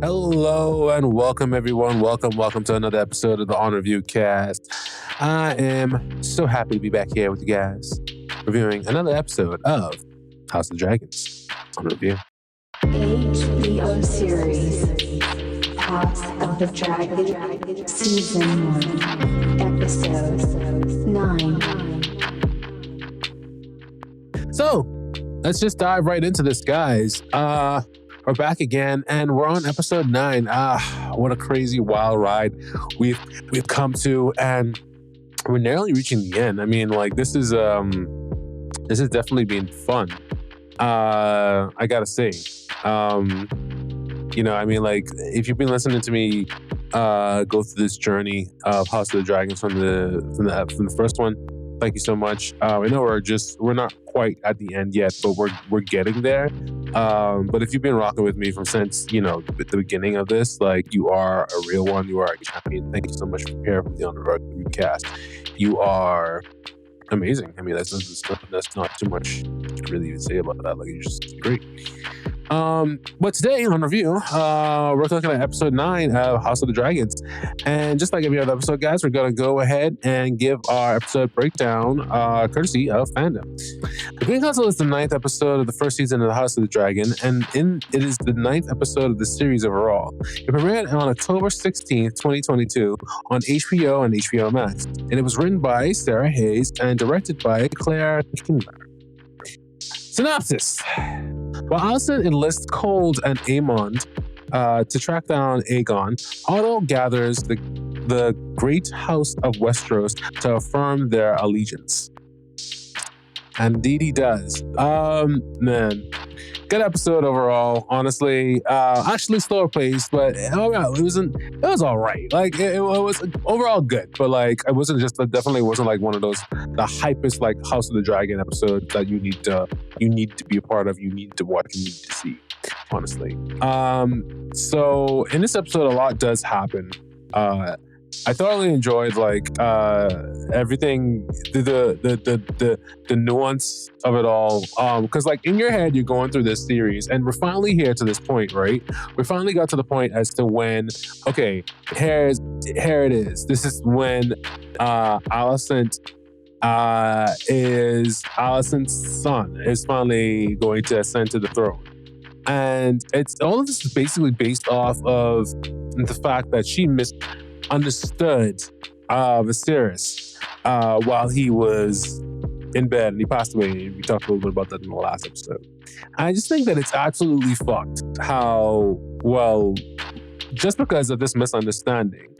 Hello and welcome, everyone. Welcome to another episode of the OnReviewCast. I am so happy to be back here with you guys, reviewing another episode of House of the Dragons on review. HBO series House of the Dragon Season 1 Episode 9. So let's just dive right into this, guys. We're back again, and we're on episode 9. What a crazy, wild ride we've come to, and we're nearly reaching the end. I mean, like, this is definitely been fun. I gotta say, I mean, like, if you've been listening to me go through this journey of House of the Dragons from the first one, thank you so much. I know we're not quite at the end yet, but we're getting there. But if you've been rocking with me since the beginning of this, like, you are a real one. You are a champion. Thank you so much for here from the OnReviewCast. You are amazing. I mean, that's not too much to really even say about that. Like, you're just great. But today on review, we're looking at episode 9 of House of the Dragons. And just like every other episode, guys, we're going to go ahead and give our episode breakdown, courtesy of fandom. The Green Council is the 9th episode of the first season of the House of the Dragon, and it is the 9th episode of the series overall. It premiered on October 16th, 2022 on HBO and HBO Max. And it was written by Sarah Hayes and directed by Claire Kindler. Synopsis. While Alicent enlists Cold and Aemond to track down Aegon, Otto gathers the great house of Westeros to affirm their allegiance. And indeed he does. Man, good episode overall. Honestly, actually slower paced, but it was all right. Like, it was overall good, but like, it definitely wasn't like one of those the hypest like House of the Dragon episodes that you need to be a part of. You need to watch. You need to see. Honestly, so in this episode, a lot does happen. I thoroughly enjoyed like everything, the nuance of it all. Because like in your head, you're going through this series, and we're finally here to this point, right? We finally got to the point as to when, okay, here it is. This is when Alicent's son is finally going to ascend to the throne. And it's all of this is basically based off of the fact that she misunderstood Viserys while he was in bed and he passed away. We talked a little bit about that in the last episode. I just think that it's absolutely fucked how, well, just because of this misunderstanding,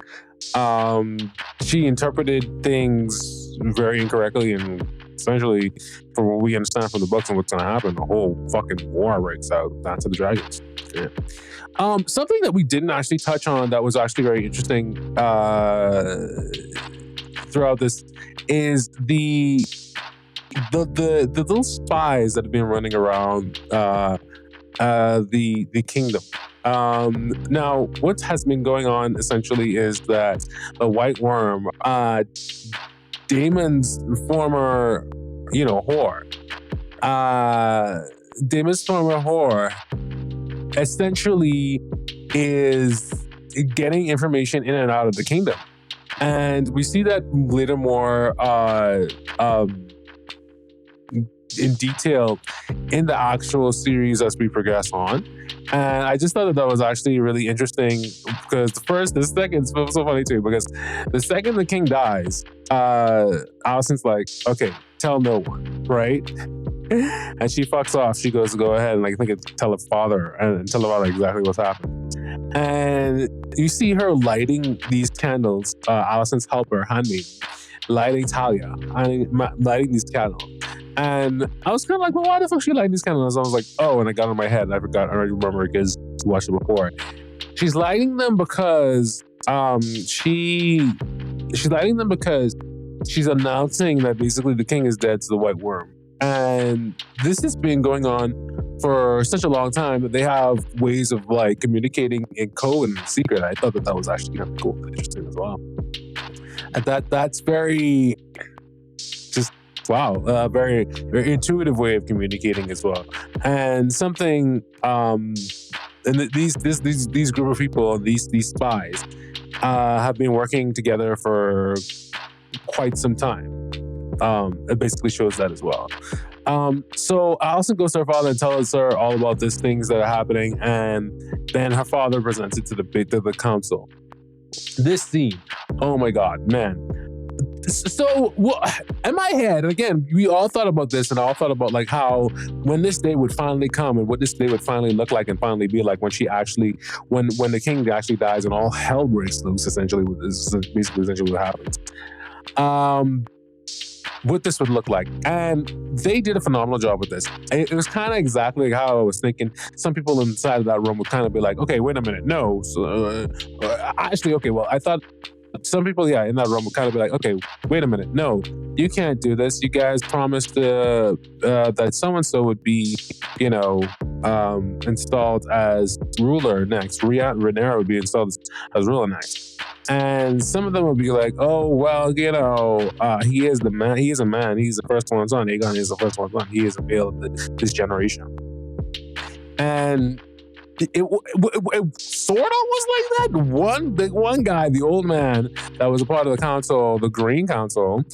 she interpreted things very incorrectly, and essentially, from what we understand from the books and what's going to happen, the whole fucking war breaks out down to the dragons. Yeah. Something that we didn't actually touch on that was actually very interesting throughout this is the little spies that have been running around the kingdom. Now, what has been going on essentially is that the White Worm, Daemon's former, whore, essentially is getting information in and out of the kingdom. And we see that later more in detail in the actual series as we progress on. And I just thought that was actually really interesting because it's so funny too, because the second the king dies, Alicent's like, okay, tell no one, right? And she fucks off. She goes to go ahead and tell her father exactly what's happened. And you see her lighting these candles, Alicent's helper, handmaid, lighting Talia, lighting these candles. And I was kind of like, well, why the fuck is she lighting these candles? I was like, oh, and I got in my head, and I remember because I watched it before. She's lighting them because she's announcing that basically the king is dead to the White Worm. And this has been going on for such a long time that they have ways of like communicating in code and secret. I thought that was actually kind of cool and interesting as well. And that's very just wow, very very intuitive way of communicating as well. And something and these group of people, these spies, have been working together for quite some time. It basically shows that as well. So Allison goes to her father and tells her all about these things that are happening, and then her father presents it to the council. This scene, oh my god, man. So in my head, again, we all thought about this, and all thought about like how when this day would finally come and what this day would finally look like and finally be like when when the king actually dies and all hell breaks loose. Essentially, is basically essentially what happens. What this would look like. And they did a phenomenal job with this. It was kind of exactly how I was thinking. Some people inside of that room would kind of be like, okay, wait a minute, no. So, actually, okay, well, I thought some people, in that room would kind of be like, okay, wait a minute, no, you can't do this. You guys promised that so-and-so would be, installed as ruler next. Rhaenyra would be installed as ruler next. And some of them would be like, oh, well, he is the man. He is a man. He's the first one son. Aegon is the first one son. He is a male of this generation. And it sort of was like that. The one guy, the old man that was a part of the council, the Green Council,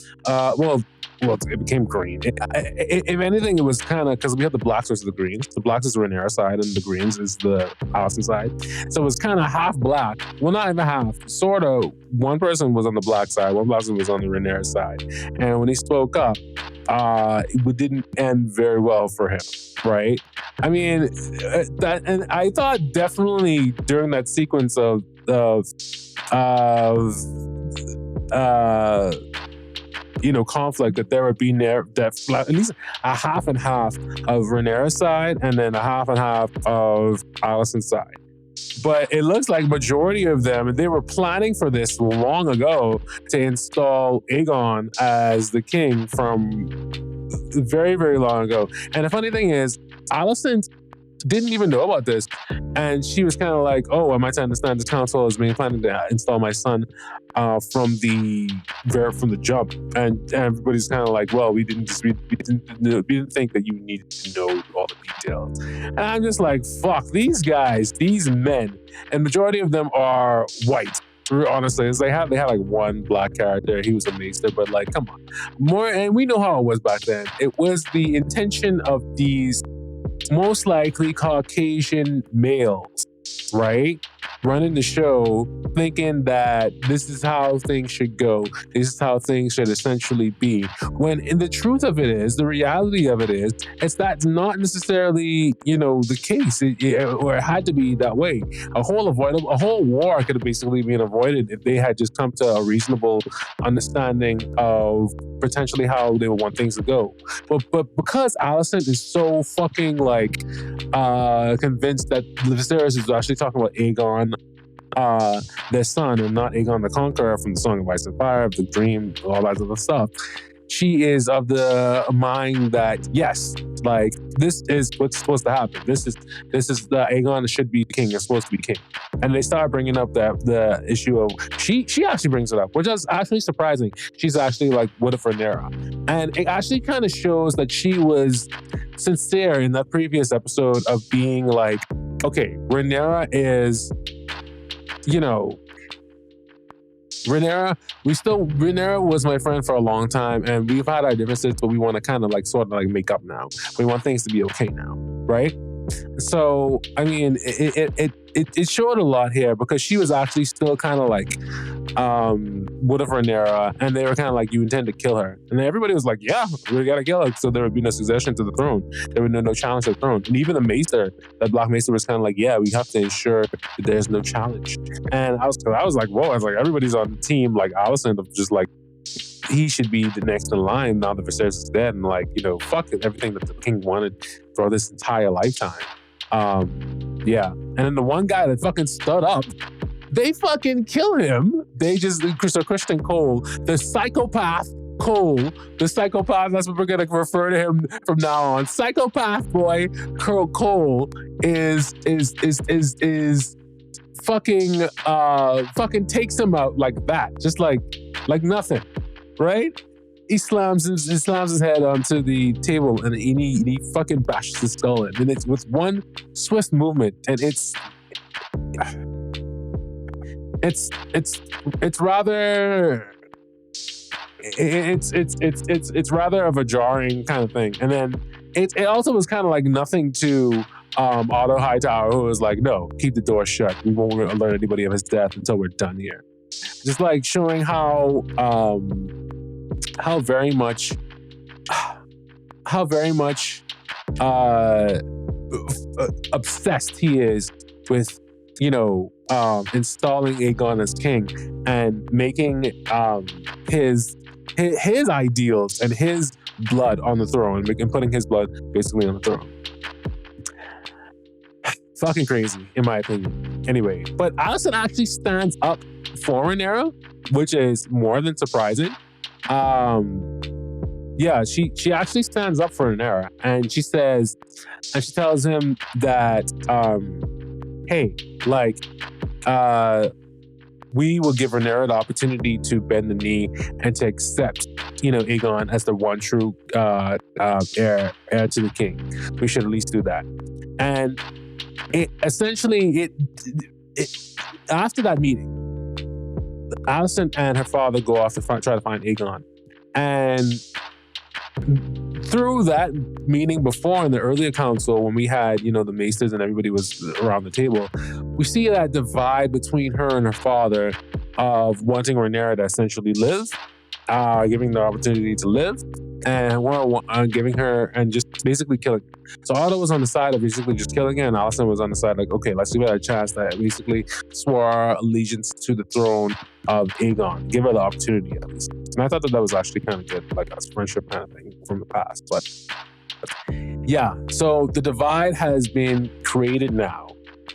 it became green. If anything, it was kind of, because we had the blacks versus the greens. The blacks is the Rhaenyra side, and the greens is the Alicent side. So it was kind of half black. Well, not even half. Sort of. One person was on the black side. One person was on the Rhaenyra side. And when he spoke up, it didn't end very well for him, right? I mean, and I thought definitely during that sequence of conflict, that there would be at least a half and half of Rhaenyra's side and then a half and half of Alicent's side. But it looks like majority of them, they were planning for this long ago to install Aegon as the king from very, very long ago. And the funny thing is, Alicent didn't even know about this. And she was kind of like, oh, am I to understand this council has been planning to install my son from the jump? And everybody's kind of like, well, we didn't think that you needed to know all the details. And I'm just like, fuck, these guys, these men, and majority of them are white. Honestly, they had like one black character. He was a maester, but like, come on, more. And we know how it was back then. It was the intention of these most likely Caucasian males, right, running the show, thinking that this is how things should go. This is how things should essentially be. When in the truth of it is, the reality of it is, that's not necessarily, the case, or it had to be that way. A whole war could have basically been avoided if they had just come to a reasonable understanding of potentially how they would want things to go. But because Alicent is so fucking convinced that Viserys is actually talking about Aegon, their son, and not Aegon the Conqueror from the Song of Ice and Fire, the Dream, all that other stuff, she is of the mind that yes, like this is what's supposed to happen. This is the Aegon should be king. It's supposed to be king. And they start bringing up the issue of she actually brings it up, which is actually surprising. She's actually like, what if Rhaenyra? And it actually kind of shows that she was sincere in that previous episode of being like, okay, Rhaenyra is, Rhaenyra was my friend for a long time, and we've had our differences, but we want to kind of make up now. We want things to be okay now, right? So, I mean, it showed a lot here because she was actually still kind of like, what if Rhaenyra? And they were kind of like, you intend to kill her. And everybody was like, yeah, we gotta kill her. So there would be no succession to the throne. There would be no challenge to the throne. And even the maester, that Black Maester, was kind of like, yeah, we have to ensure that there's no challenge. And I was like, whoa, I was like, everybody's on the team, like Alicent, of just like, he should be the next in line now that Viserys is dead, and like, fuck it, everything that the king wanted for this entire lifetime. Yeah. And then the one guy that fucking stood up, they fucking kill him. So Christian Cole, the psychopath Cole, the psychopath, that's what we're gonna refer to him from now on. Psychopath boy Cole is fucking takes him out like that, just like nothing, right? he slams his head onto the table and he fucking bashes his skull in. And it's with one swift movement, and it's rather it's rather of a jarring kind of thing. And then it also was kind of like nothing to Otto Hightower, who was like, no, keep the door shut. We won't alert anybody of his death until we're done here. Just like showing how very much obsessed he is with, installing Aegon as king and making his ideals and his blood on the throne and putting his blood basically on the throne. Fucking crazy, in my opinion. Anyway, but Alicent actually stands up for Rhaenyra, which is more than surprising. She actually stands up for Rhaenyra, and she tells him that, hey, we will give Rhaenyra the opportunity to bend the knee and to accept, Aegon as the one true heir to the king. We should at least do that. And after that meeting, Alicent and her father go off to try to find Aegon. And through that meeting before in the earlier council, when we had, the maesters and everybody was around the table, we see that divide between her and her father of wanting Rhaenyra to essentially live, giving the opportunity to live, and giving her and just basically killing her. So Otto was on the side of basically just killing her, and Alicent was on the side like, okay, let's give her a chance that basically swore allegiance to the throne of Aegon. Give her the opportunity at least. And I thought that was actually kind of good, like a friendship kind of thing from the past. But yeah, so the divide has been created now.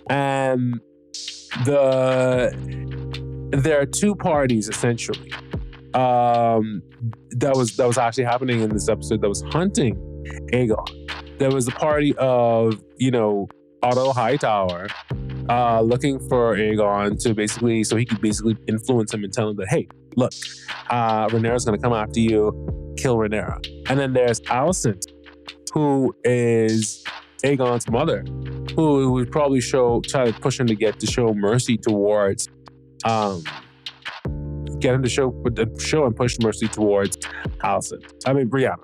And there are two parties essentially that was actually happening in this episode that was hunting Aegon. There was the party of, Otto Hightower looking for Aegon so he could basically influence him and tell him that, hey, look, Rhaenyra's going to come after you, kill Rhaenyra. And then there's Alicent, who is Aegon's mother, who would probably try to push him to show mercy towards, get him to show and push mercy towards Alicent. I mean, Rhaenyra.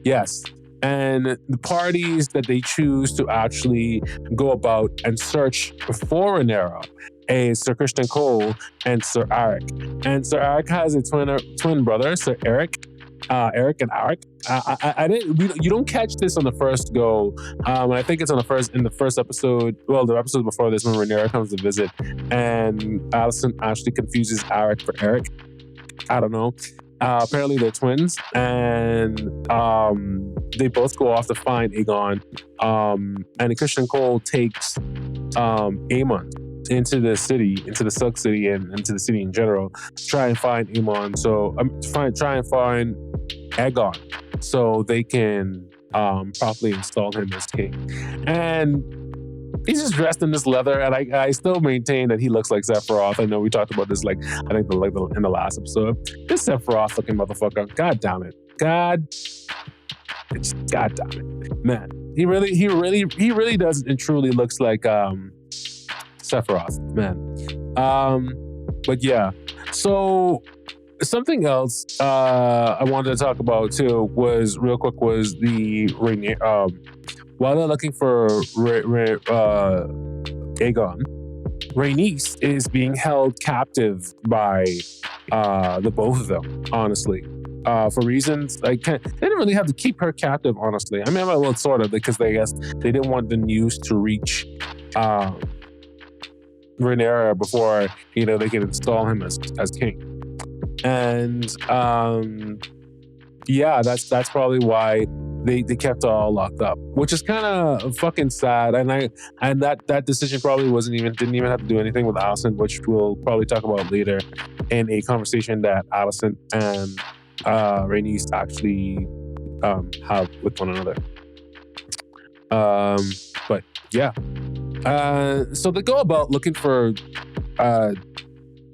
Yes. And the parties that they choose to actually go about and search for Rhaenyra is Sir Criston Cole and Sir Eric. And Sir Eric has a twin brother, Sir Eric. Eric and Eric. You don't catch this on the first go. I think it's in the first episode. Well, the episode before this, when Rhaenyra comes to visit, and Alicent actually confuses Eric for Eric. I don't know. Apparently they're twins, and they both go off to find Aegon. And Criston Cole takes Aemond into the city, into the Silk City, and into the city in general, to try and find Aemond. So try and find Aegon, so they can properly install him as king. And he's just dressed in this leather, and I still maintain that he looks like Sephiroth. I know we talked about this, in the last episode. This Sephiroth looking motherfucker. God damn it. God damn it, man. He really does and truly looks like Sephiroth, man. But yeah. So something else I wanted to talk about too was the while they're looking for Aegon, Rhaenys is being held captive by the both of them, honestly. For reasons they didn't really have to keep her captive, honestly. I mean, well, sort of, because they didn't want the news to reach Rhaenyra before they can install him as king. And that's probably why they kept it all locked up, which is kind of fucking sad. And that decision probably didn't even have to do anything with Alicent, which we'll probably talk about later in a conversation that Alicent and Rhaenys actually have with one another. But yeah, so they go about looking for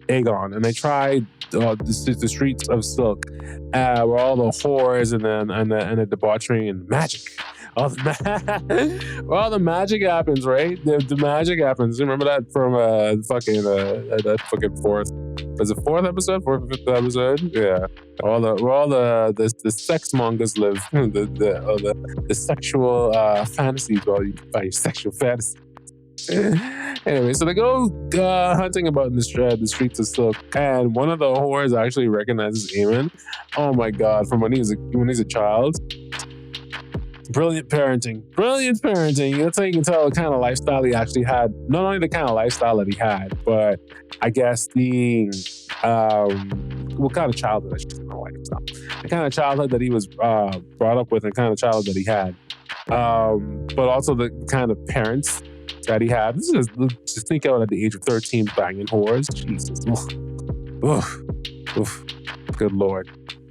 Aegon, and they tried the streets of Silk, where all the whores and the debauchery and magic. Where all the magic happens, right? The magic happens. Remember that from that fucking fourth. Was it fourth episode? Fourth or fifth episode? Yeah. Where all the sex mongers live. the sexual fantasies. Well, you can find sexual fantasies. Anyway, so they go hunting about in the streets of Silk, and one of the whores actually recognizes Aemon. Oh my god! From when he's a child. Brilliant parenting. That's how you can tell the kind of lifestyle he actually had. Not only the kind of lifestyle that he had, but I guess what kind of childhood, I should say, not lifestyle. The kind of childhood that he was brought up with, and kind of childhood that he had. But also the kind of parents that he had. This is to sneak out at the age of 13 banging whores. Jesus. Oof. Good Lord.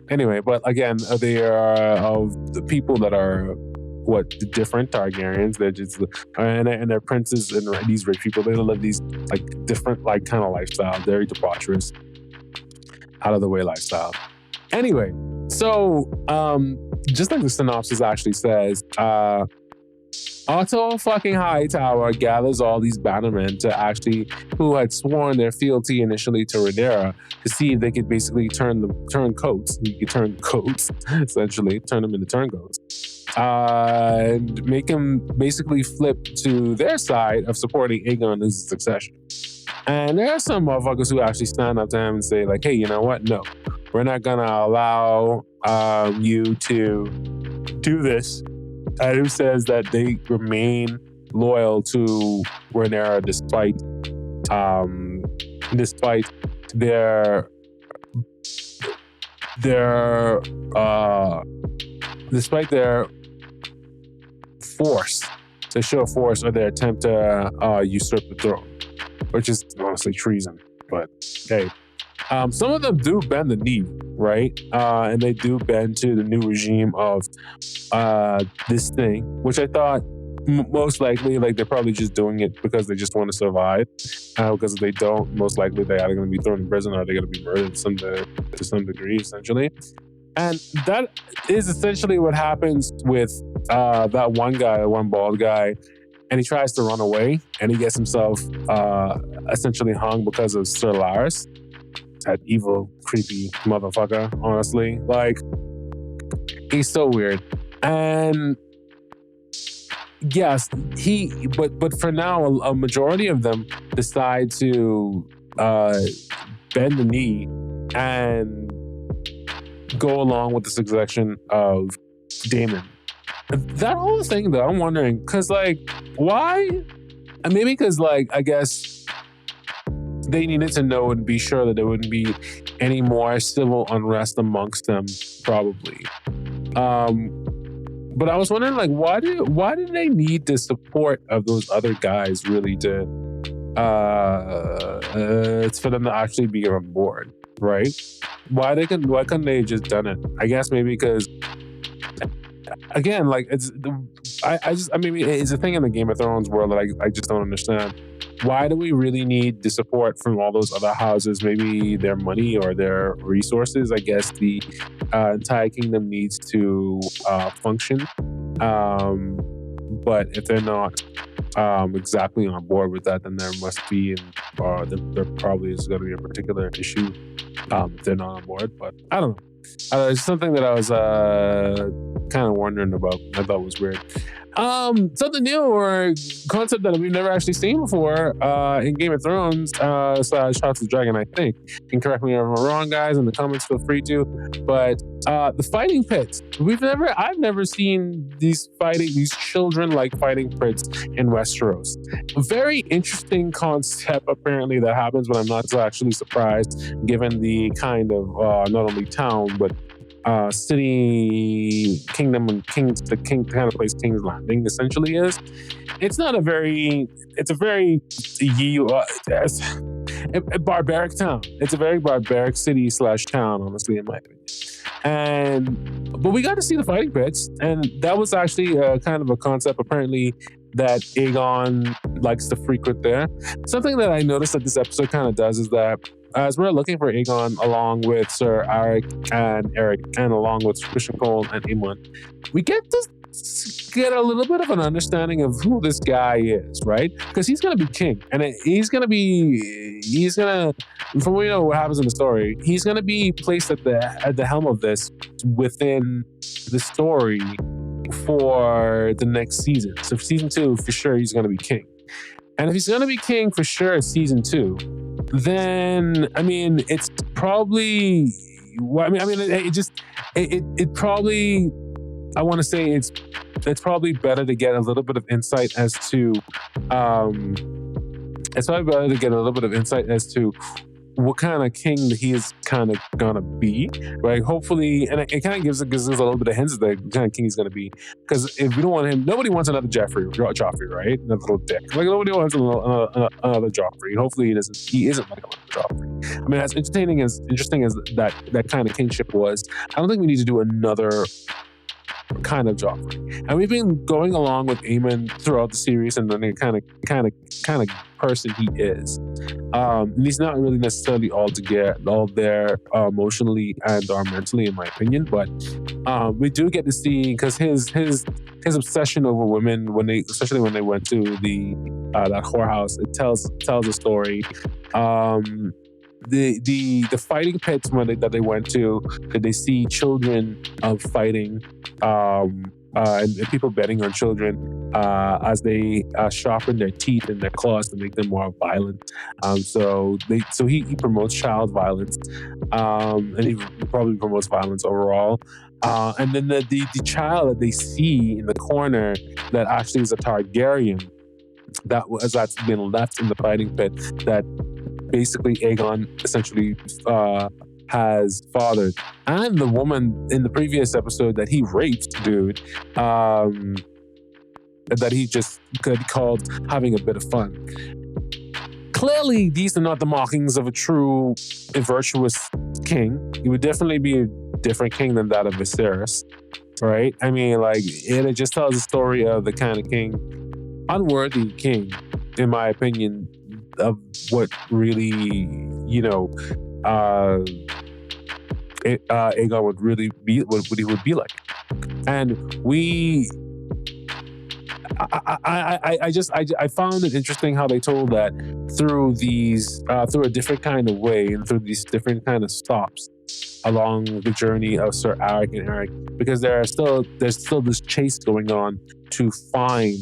Anyway, but again, they are of the people that are the different Targaryens. They're just and they're princes and these rich people. They live these like different like kind of lifestyle, very debaucherous, out of the way lifestyle. Anyway, so just like the synopsis actually says, Otto fucking Hightower gathers all these bannermen who had sworn their fealty initially to Rhaenyra to see if they could basically turn coats. You could turn coats, essentially, turn them into turncoats. And make them basically flip to their side of supporting Aegon as a succession. And there are some motherfuckers who actually stand up to him and say, like, hey, you know what? No, we're not going to allow you to do this. And who says that they remain loyal to Rhaenyra despite their force, to show force, or their attempt to usurp the throne, which is honestly treason. But hey, some of them do bend the knee, right? And they do bend to the new regime of this thing, which I thought most likely, like, they're probably just doing it because they just want to survive. Because if they don't, most likely they're either going to be thrown in prison or they're going to be murdered to some degree, essentially. And that is essentially what happens with that one bald guy. And he tries to run away, and he gets himself essentially hung because of Sir Larys. That evil, creepy motherfucker, honestly. Like, he's so weird. And yes, but for now, a majority of them decide to bend the knee and go along with the succession of Daemon. That whole thing, though, I'm wondering, because, like, why? And maybe because, like, I guess they needed to know and be sure that there wouldn't be any more civil unrest amongst them, probably. But I was wondering, like, why do they need the support of those other guys really to it's for them to actually be on board, right? Why couldn't they just done it? I guess maybe because, again, like, it's a thing in the Game of Thrones world that I just don't understand. Why do we really need the support from all those other houses? Maybe their money or their resources. I guess the entire kingdom needs to function. But if they're not exactly on board with that, then there must be, there probably is going to be a particular issue if they're not on board. But I don't know. It's something that I was kind of wondering about. I thought was weird. Something new or concept that we've never actually seen before in Game of Thrones / House of the Dragon, I think. You can correct me if I'm wrong, guys, in the comments, feel free to. But the fighting pits. I've never seen these children-like fighting pits in Westeros. A very interesting concept, apparently, that happens, but I'm not actually surprised, given the kind of not only town, but city, kingdom, and the kind of place King's Landing essentially is. It's a very barbaric town. It's a very barbaric city / town, honestly, in my opinion. But we got to see the fighting pits, and that was actually kind of a concept, apparently, that Aegon likes to frequent there. Something that I noticed that this episode kind of does is that as we're looking for Aegon along with Sir Eric and along with Christian Cole and Aemon, we get a little bit of an understanding of who this guy is, right? Because he's gonna be king, and from what we know what happens in the story, he's gonna be placed at the helm of this within the story for the next season. So for season 2, for sure, he's gonna be king. And if he's gonna be king for sure, season 2, then I mean, it's probably. It probably. I want to say it's probably better to get a little bit of insight as to. It's probably better to get a little bit of insight as to what kind of king he is kind of gonna be, right? Hopefully, and it kind of gives us a little bit of hints of the kind of king he's gonna be. Because if we don't want him, nobody wants another Joffrey, right? Another little dick. Like nobody wants another Joffrey. Hopefully, he isn't like another Joffrey. I mean, as interesting as that kind of kingship was, I don't think we need to do another kind of Joffrey. And we've been going along with Aemon throughout the series, and then the kind of person he is. And he's not really necessarily all there emotionally and or mentally, in my opinion. But we do get to see, because his obsession over women, especially when they went to that whorehouse, it tells a story. The fighting pits that they went to, that they see children fighting, and people betting on children as they sharpen their teeth and their claws to make them more violent. So he promotes child violence, and he probably promotes violence overall. And then the child that they see in the corner that actually is a Targaryen that's been left in the fighting pit, that basically Aegon essentially has fathered. And the woman in the previous episode that he raped, dude, that he just called having a bit of fun. Clearly, these are not the markings of a true and virtuous king. He would definitely be a different king than that of Viserys, right? I mean, like, it just tells a story of the kind of king, unworthy king, in my opinion, of what really, Aegon would really be, what he would be like. And I found it interesting how they told that through a different kind of way and through these different kind of stops along the journey of Sir Eric and Eric, because there's still this chase going on to find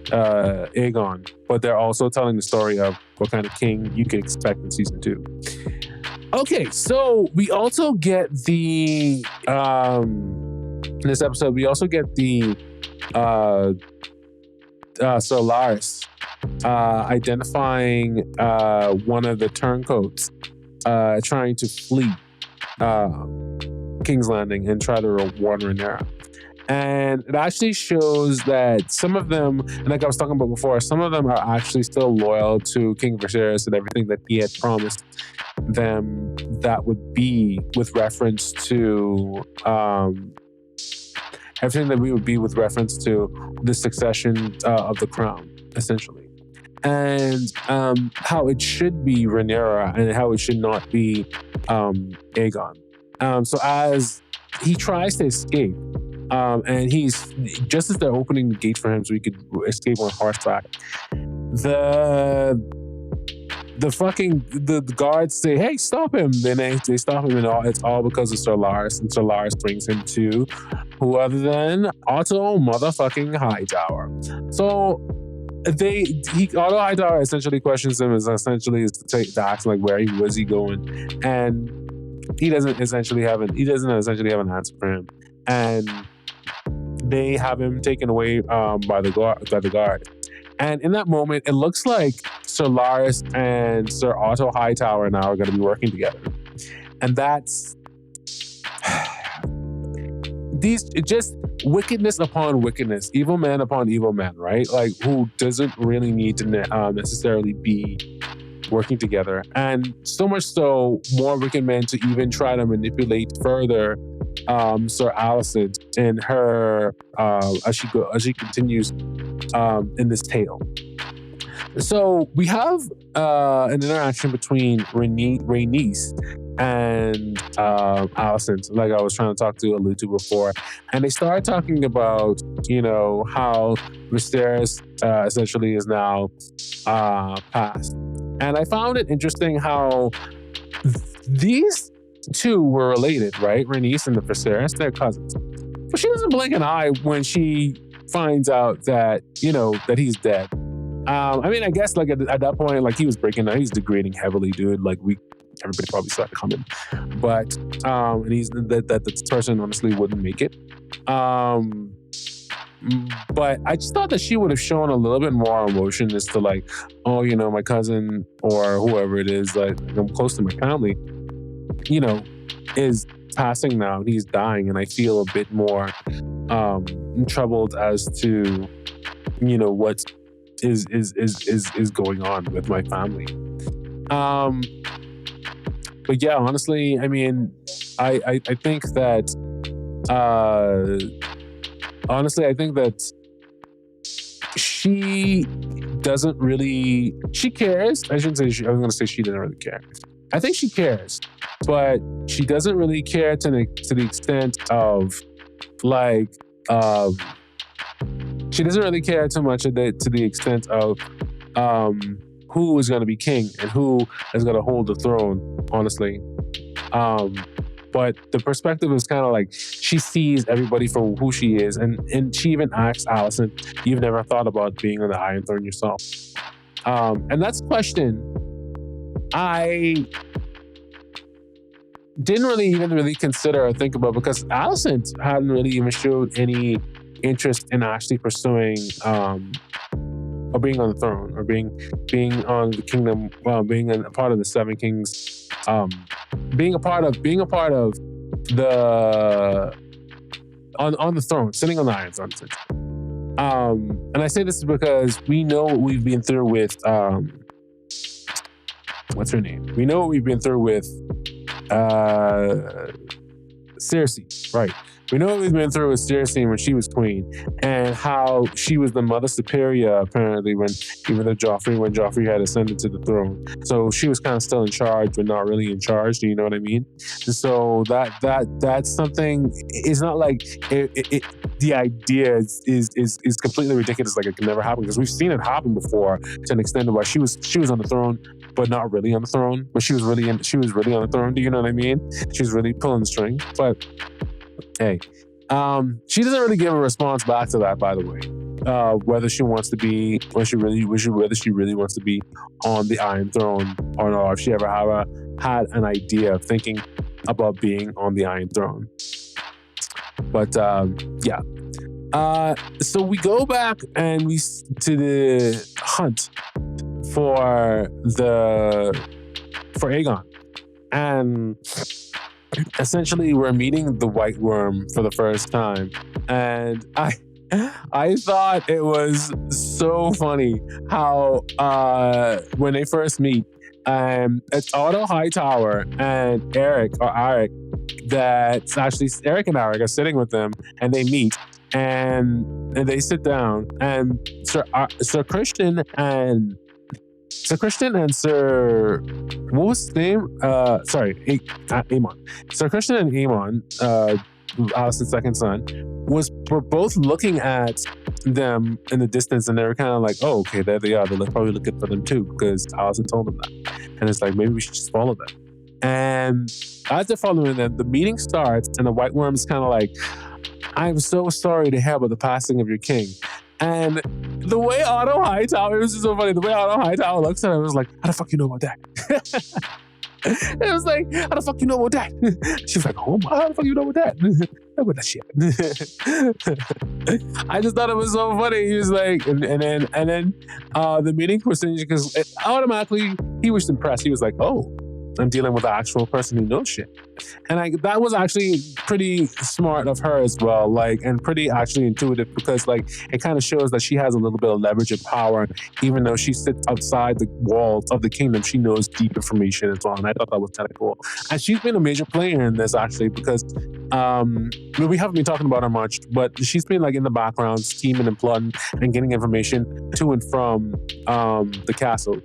Aegon, but they're also telling the story of what kind of king you can expect in season 2. Okay, so we also get in this episode, we also get the Solaris identifying one of the turncoats trying to flee King's Landing and try to warn Rhaenyra. And it actually shows that some of them, and like I was talking about before, some of them are actually still loyal to King Viserys and everything that he had promised them. That would be with reference to everything that we would be with reference to the succession of the crown, essentially. And how it should be Rhaenyra and how it should not be Aegon. So as he tries to escape, and he's just as they're opening the gate for him so he could escape on horseback, the guards say, "Hey, stop him!" Then they stop him, and it's all because of Solaris, and Solaris brings him to who other than Otto motherfucking Hightower. So Otto Hightower essentially questions him, to ask like where he was going, and he doesn't essentially have an answer for him, and they have him taken away by the guard. And in that moment, it looks like Solaris and Sir Otto Hightower now are going to be working together, and that's just wickedness upon wickedness, evil man upon evil man, right? Like, who doesn't really need to necessarily be working together, and so much so, more wicked men to even try to manipulate further Sir Alicent and her as she continues in this tale. So we have an interaction between Rhaenys and Allison, like I was trying to allude to before, and they started talking about how Viserys essentially is now passed, and I found it interesting how these two were related, right? Rhaenys and the Viserys, they're cousins, but she doesn't blink an eye when she finds out that that he's dead. I mean, I guess like at that point, like he was breaking down, he's degrading heavily, dude. Like everybody probably saw it coming, but and he's that this person honestly wouldn't make it. But I just thought that she would have shown a little bit more emotion as to like, oh, my cousin or whoever it is, like I'm close to my family, is passing now and he's dying, and I feel a bit more troubled as to what is going on with my family. But yeah, honestly, I mean, I think that I think that she doesn't really, she cares. I shouldn't say I was going to say she didn't really care. I think she cares, but she doesn't really care to the extent of like, she doesn't really care too much to the extent of who is going to be king and who is going to hold the throne, honestly. But the perspective is kind of like she sees everybody for who she is, and she even asks Allison, "You've never thought about being on the Iron Throne yourself?" And that's a question I didn't really consider or think about, because Allison hadn't really even showed any interest in actually pursuing or being on the throne, or being on the kingdom, being a part of the Seven Kings, being a part of the on the throne, sitting on the Iron Throne. And I say this because we know what we've been through with what's her name? We know what we've been through with Cersei, right? We know what we've been through with Cersei when she was queen, and how she was the mother superior apparently when Joffrey had ascended to the throne. So she was kind of still in charge, but not really in charge. Do you know what I mean? So that's something. It's not like the idea is completely ridiculous. Like it can never happen, because we've seen it happen before to an extent where she was on the throne, but not really on the throne. But she was really on the throne. Do you know what I mean? She was really pulling the string, but. Hey, she doesn't really give a response back to that, by the way. Whether she wants to be, whether she really wants to be on the Iron Throne or not, or if she ever had an idea of thinking about being on the Iron Throne. But yeah. So we go back and we to the hunt for Aegon, and essentially we're meeting the White Worm for the first time, and I thought it was so funny how when they first meet, it's Otto Hightower and Eric, that's actually Eric and Eric are sitting with them, and they meet and they sit down, and Sir Christian and Sir, what was his name? Aemon. Sir Christian and Aemon, Alicent's second son, were both looking at them in the distance, and they were kind of like, oh, okay, there they are. They're probably looking for them too, because Alicent told them that. And it's like, maybe we should just follow them. And as they're following them, the meeting starts, and the White Worm is kind of like, I'm so sorry to hear about the passing of your king. And the way Otto Hightower, it was just so funny, the way Otto Hightower looks at him, was like, how the fuck you know about that? It was like, how the fuck you know about that? She was like, oh my, how the fuck you know about that? About that shit. I just thought it was so funny. He was like, and then the meeting continued, because automatically he was impressed. He was like, oh, I'm dealing with an actual person who knows shit. And that was actually pretty smart of her as well, like, and pretty actually intuitive, because like it kind of shows that she has a little bit of leverage and power. Even though she sits outside the walls of the kingdom, she knows deep information as well. And I thought that was kind of cool. And she's been a major player in this, actually, because we haven't been talking about her much, but she's been like in the background, scheming and plotting and getting information to and from the castle.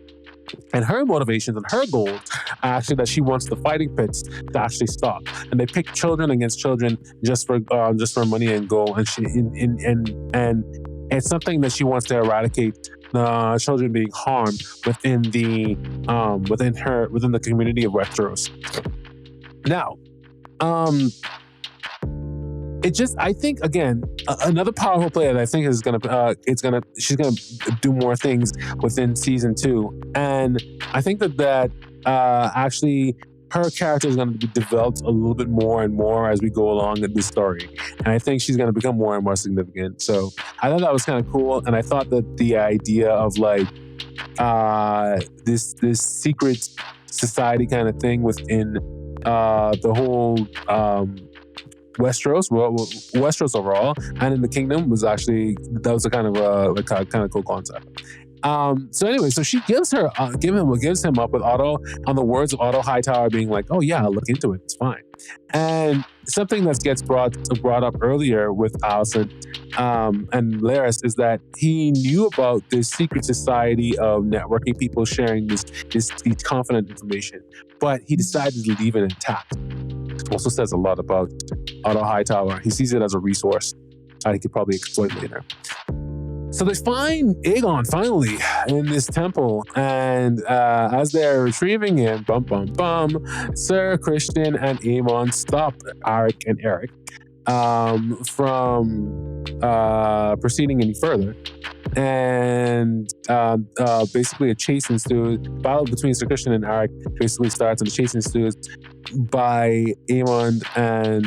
And her motivations and her goals are actually that she wants the fighting pits to actually stop. And they pick children against children just for money and gold. And and it's something that she wants to eradicate children being harmed within the community of Westeros. Now, I think again, another powerful player that I think she's gonna do more things within season 2, and I think that actually her character is going to be developed a little bit more and more as we go along in this story, and I think she's going to become more and more significant. So I thought that was kind of cool, and I thought that the idea of like this secret society kind of thing within the whole Westeros overall, and in the kingdom was a kind of cool concept. So anyway, so she gives him up with Otto on the words of Otto Hightower being like, "Oh yeah, I'll look into it. It's fine." And something that gets brought up earlier with Alicent and Larys is that he knew about this secret society of networking people sharing this confident information, but he decided to leave it intact. It also says a lot about Otto Hightower. He sees it as a resource that he could probably exploit later. So they find Aegon finally in this temple, and as they're retrieving him, Sir Christian and Aemon stop Arik and Eric from proceeding any further. And basically a chase ensues. Battle between Sir Christian and Arik basically starts, and the chase ensues by Aemon and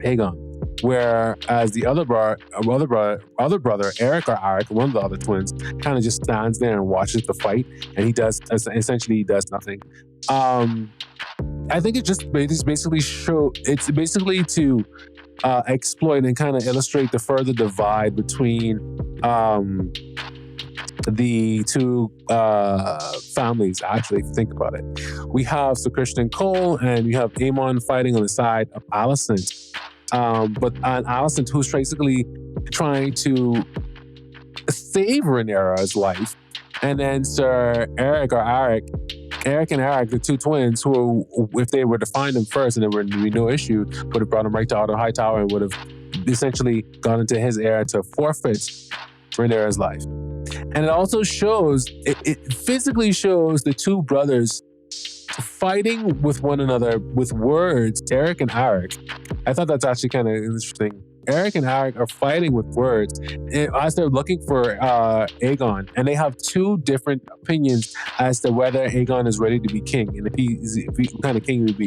Aegon. Whereas the other brother, Eric or Arik, one of the other twins, kind of just stands there and watches the fight, and he does nothing. I think it's basically to exploit and kind of illustrate the further divide between the two families. Actually, if you think about it, we have Sir Christian Cole and we have Aemon fighting on the side of Alicent. But Alicent, who's basically trying to save Rhaenyra's life, and then Sir Eric and Arik, the two twins, who, if they were to find him first and there would be no issue, would have brought him right to Otto Hightower and would have essentially gone into his heir to forfeit Rhaenyra's life. And it also shows, it physically shows the two brothers fighting with one another with words, Eric and Arik. I thought that's actually kind of interesting. Eric and Arik are fighting with words as they're looking for Aegon, and they have two different opinions as to whether Aegon is ready to be king, and if he what kind of king he would be,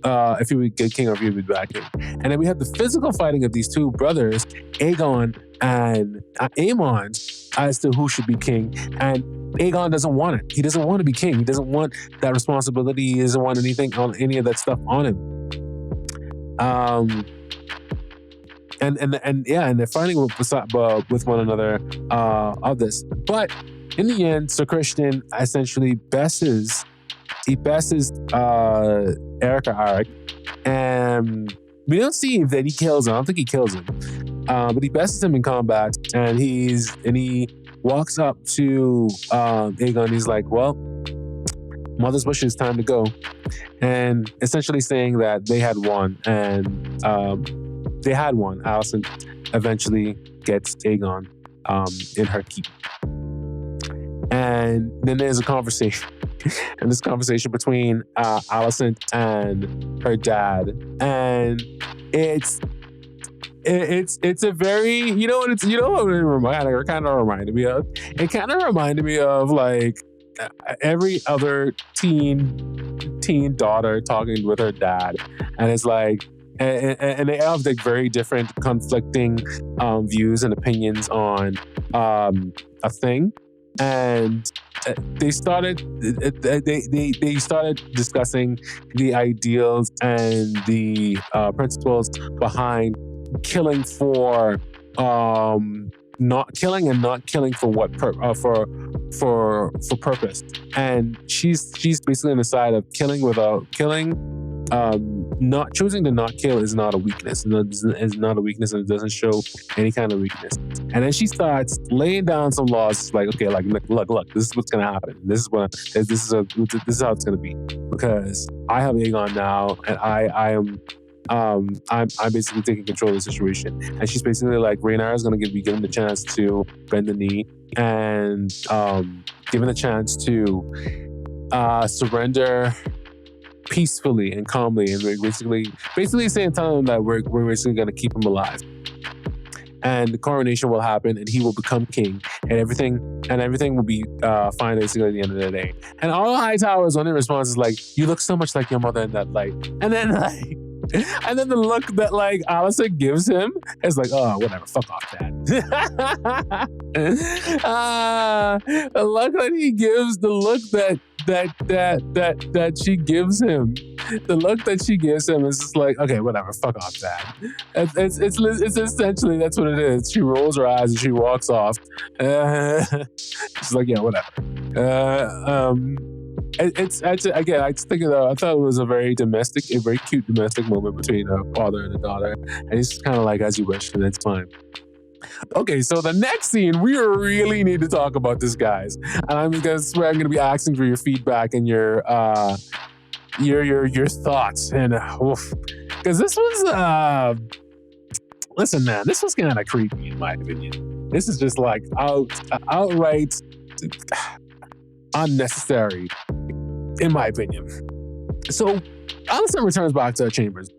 if he would get king or if he would be bad king. And then we have the physical fighting of these two brothers, Aegon and Aemon, as to who should be king. And Aegon doesn't want it. He doesn't want to be king. He doesn't want that responsibility. He doesn't want any of that stuff on him. And they're fighting with one another of this. But in the end, Sir Christian essentially besses Eric or Arik, and we don't see that he kills him. I don't think he kills him, but he besses him in combat, and he walks up to Aegon. He's like, "Well, Mother's wishes, time to go," and essentially saying that they had won, and they had won. Alicent eventually gets Aegon in her keep. And then there's a conversation, and this conversation between Alicent and her dad, and it's a very, what it kind of reminded me of. It kind of reminded me of like every other teen daughter talking with her dad, and it's like. And they have like very different conflicting views and opinions on a thing, and they started discussing the ideals and the principles behind killing for not killing and not killing for what for purpose. And she's basically on the side of killing without killing. not choosing to not kill is not a weakness. Is not a weakness, and it doesn't show any kind of weakness. And then she starts laying down some laws, like, okay, like look, this is what's gonna happen. This is how it's gonna be, because I have Aegon now, and I'm basically taking control of the situation. And she's basically like, Rhaenyra is gonna be given the chance to bend the knee and given the chance to surrender peacefully and calmly, and basically saying, telling him that we're basically going to keep him alive, and the coronation will happen, and he will become king, and everything will be fine basically at the end of the day. And all Hightower's only response is like, "You look so much like your mother in that light," and then the look that like Alicent gives him is like, "Oh, whatever, fuck off, Dad." The look that he gives, the look that she gives him, the look that she gives him is just like, okay, whatever, fuck off, Dad. It's essentially, that's what it is. She rolls her eyes and she walks off. She's like, yeah, whatever. I thought it was a very cute domestic moment between a father and a daughter, and it's just kind of like, as you wish, and it's fine. Okay, so the next scene, we really need to talk about this, guys, and I'm gonna be asking for your feedback and your thoughts, and because this was listen, man, this was kind of creepy in my opinion. This is just like outright unnecessary, in my opinion. So Alicent returns back to her chambers,